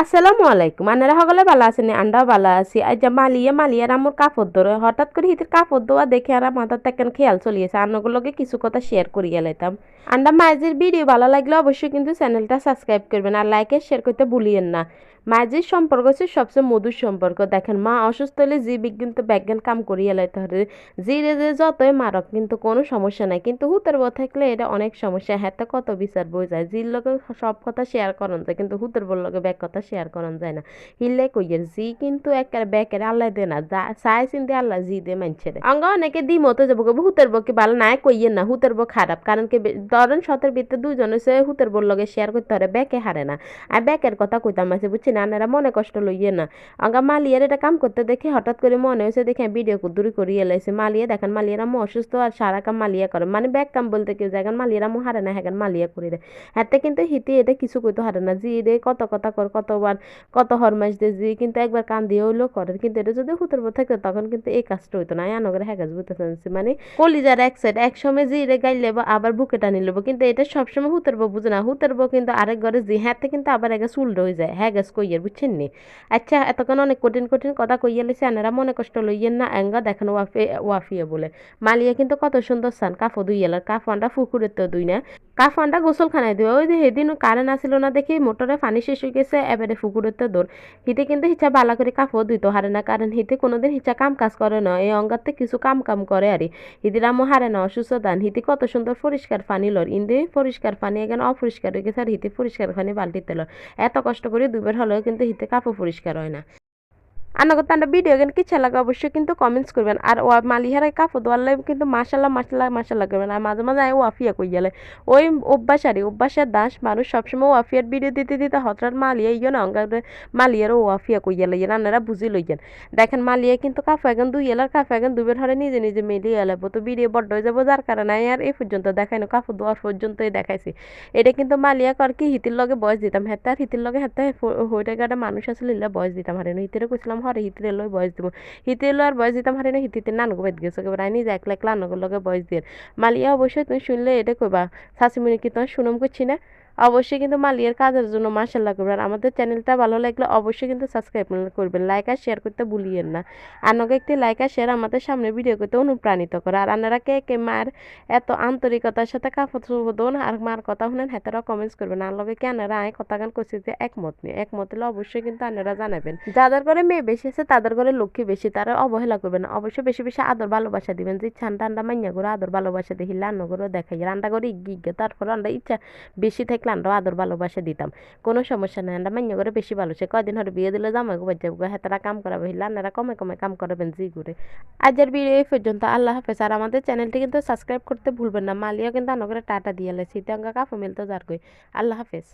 আসসালামু আলাইকুম আনারা সকলে ভালো আছেন আন্ডাও ভালো আছি আজ মালিয়ার আমার কাপড় ধরে হঠাৎ করে হিতের কাপড় ধোয়া দেখে আর মাথার তেকেন খেয়াল চলিয়েছে আন্নগুলোকে কিছু কথা শেয়ার করিয়ে লাইতাম আন্ডা মাঝির ভিডিও ভালো লাগলে অবশ্যই কিন্তু চ্যানেলটা সাবস্ক্রাইব করবেন আর লাইক শেয়ার করতে ভুলিয়েন না। মাঝির সম্পর্ক হচ্ছে সবচেয়ে মধুর সম্পর্ক। দেখেন মা অসুস্থ হলে জি বিজ্ঞান কাম করিয়ে লাইতে হবে, জি রে যে যতই মারক কিন্তু কোনো সমস্যা নাই, কিন্তু হুতের বউ থাকলে এটা অনেক সমস্যা, হ্যাঁ কত বিচার বই যায়, জির লগে সব কথা শেয়ার করন যায় কিন্তু হুতের বউর লগে ব্যাগ কথা শেয়ার করন যায় না। হিল্লে কইয়ের জি কিন্তু একেবারে ব্যাকের আল্লাহ দে না, যা চাই চিনতে আল্লাহ জি দে মানছে রে অঙ্গ অনেকে দি মতো যাবো হুতের বউকে ভালো নাই কইয়েন না, হুতের বউ খারাপ, কারণ কি ধরেন সতের ভিতরে দুজন হচ্ছে হুতের বউর লগে শেয়ার করতে পারে ব্যাকে হারে না। আর ব্যাকের কথা কইতাম আছে বুঝছি না, আপনারা মনে কষ্ট লইয়ে না। অঙ্গা মালিয়ার এটা কাম করতে দেখে হঠাৎ করে মনে হয়েছে দেখে ভিডিও দূরি করিয়ে এলাইছে। মালিয়া দেখেন মালিয়ারা মো অসুস্থ আর সারা কাম মালিয়া করে, মানে ব্যাক কাম বলতে কেউ জায়গান মালিয়ারা মো হারে না, হ্যাঁ মালিয়া করে দেয়। হাতে কিন্তু হিতে এটা কিছু কইতে হারে না, জি রে কত কথা কর, কতবার কত হরমাস দে জি কিন্তু একবার কান দিয়ে হইলেও করে, কিন্তু এটা যদি হুতের বউ থাকতো তখন কিন্তু এই কাজটা হইতো না। আনগরে হ্যাঁ বুঝতে মানে কলিজার এক সাইড এক সময় জি রে গাইলে আবার বুকে টানি লব, কিন্তু এটা সবসময় হুতের বউ বুঝে না। হুতের বউ কিন্তু আরেক ঘরে জি হাতে কিন্তু আবার এক চুল হয়ে যায়, হ্যাঁ কইয়ের বুঝছেন নি। আচ্ছা এতক্ষণ অনেক কঠিন কঠিন কথা কইয়া লেছে, আনারা মনে কষ্ট লইয়েন না। এঙ্গা দেখেন ওয়াফিয়ে বলে মালিয়া কিন্তু কত সুন্দর সান কাফো দুই এলার কাফানটা ফুকুরের তো দুই না, কাফানটা গোসল খানায় দিবে। ওই যে সেদিন কারেন্ট আসিল না দেখি মোটরে পানি শেষ হয়ে গেছে, এবারে ফুকুরের তো দৌড় হিতে কিন্তু হিচা বালা করে কাফো ধুইতে হারে না, কারণ হিতে কোনোদিন হিচা কাম কাজ করে না, এই অঙ্গাতে কিছু কাম করে আরে হিদির আমো হারে না অসুস্থ দান। হিতে কত সুন্দর পরিষ্কার পানি লর, ইন্দে পরিষ্কার পানি এখানে অপরিষ্কার হয়ে গেছে আর হিতে পরিষ্কার পানি বালতিতে লর। এত কষ্ট করে দুবার হলেও কিন্তু হিতে কাপড় পরিষ্কার হয় না। আনাগত আন্ডা ভিডিও গান কিচ্ছা লাগে অবশ্যই কিন্তু কমেন্টস করবেন। আর ও মালিহার কাপড় দোয়ালে কিন্তু মাশাল্লাহ করবেন। আর মাঝে মাঝে ওয়াফিয়া কই গেলে ওই অভ্যাসের দাস মানুষ সবসময় ওয়াফিয়ার ভিডিও দিতে দিতে হঠাৎ মালিয়া ইয়ে না অঙ্গারে মালিয়ারও ওয়াফিয়া কই গেলে ইয়ে রান্নারা বুঝি লইয়েন। দেখেন মালিয়া কিন্তু কাপড় এখন দুই এলার কাপড় এখন দুবের হরে নিজে নিজে মিলিয়ে এলাবো, তো ভিডিও বড্ড হয়ে যাবো যার কারণে আর এই পর্যন্ত দেখাই না, কাপড় দোয়ার পর্যন্তই দেখাইছি। এটা কিন্তু মালিয়া কর কি হিতির লগে বয়স দিতাম, হেতে আর হিতির লগে হেতে হইটা গাটা মানুষ আসলে বয়স দিতাম হারে না, হিতিরে কইছিলাম হরে হিতিরে লই বয়স দিব, হিতিরে লই আর বয়স দিতাম হারে না, হিতিতে নানগো বেদ গেছে একেবারে আইনি যাই একলা একলা নানগোর লগে বয়স দিয়ে। মালিয়া অবশ্যই তুমি শুনলে এটা কইবা শাশুমনি কি তোমার সুনাম করছি না। অবশ্যই কিন্তু মালিয়ার কাজের জন্য মাশাল্লাহ করবেন। আর আমাদের চ্যানেলটা ভালো লাগলে অবশ্যই কিন্তু সাবস্ক্রাইব করবেন, লাইক আর শেয়ার করতে ভুলিয়েন না। আনকে একটি লাইক আর শেয়ার আমাদের সামনে ভিডিও করতে অনুপ্রাণিত করে। আর আপনারা কে কে মার এত আন্তরিকতার সাথে কাপড় চোপড় আর মার কথা শুনেন হেতারা কমেন্টস করবেন। আর লগে কি আনারা আয় কথা গান করছি যে একমত নেই, একমত হলে অবশ্যই কিন্তু আনারা জানাবেন। যাদের ঘরে মেয়ে বেশি আছে তাদের ঘরে লক্ষ্মী বেশি, তারা অবহেলা করবেন না, অবশ্যই বেশি বেশি আদর ভালোবাসা দিবেন। যে ইচ্ছা ঠান্ডা মাইয়া করে আদর ভালোবাসা দেখি রান্না করে দেখাই রান্না করে গিয়ে তারপর আমরা ইচ্ছা বেশি থাকলে আমরা আদর ভালোবাসা দিতাম, কোনো সমস্যা নেই। আমরা মাইয়া করে বেশি ভালো সে কয়দিন হরে বিয়ে দিলে জামাই গো বাচ্চা গো হেতারা কাম করাবে হিলা আপনারা কমে কমে কাম করাবেন জি করে। আজকের ভিডিও এই পর্যন্ত, আল্লাহ হাফেজ। আর আমাদের চ্যানেলটি কিন্তু সাবস্ক্রাইব করতে ভুলবেন না। মালিয়া কিন্তু আনগরে টাটা দিয়ে লেছি তেঙ্গা কাফ মিলতো যার কই। আল্লাহ হাফেজ।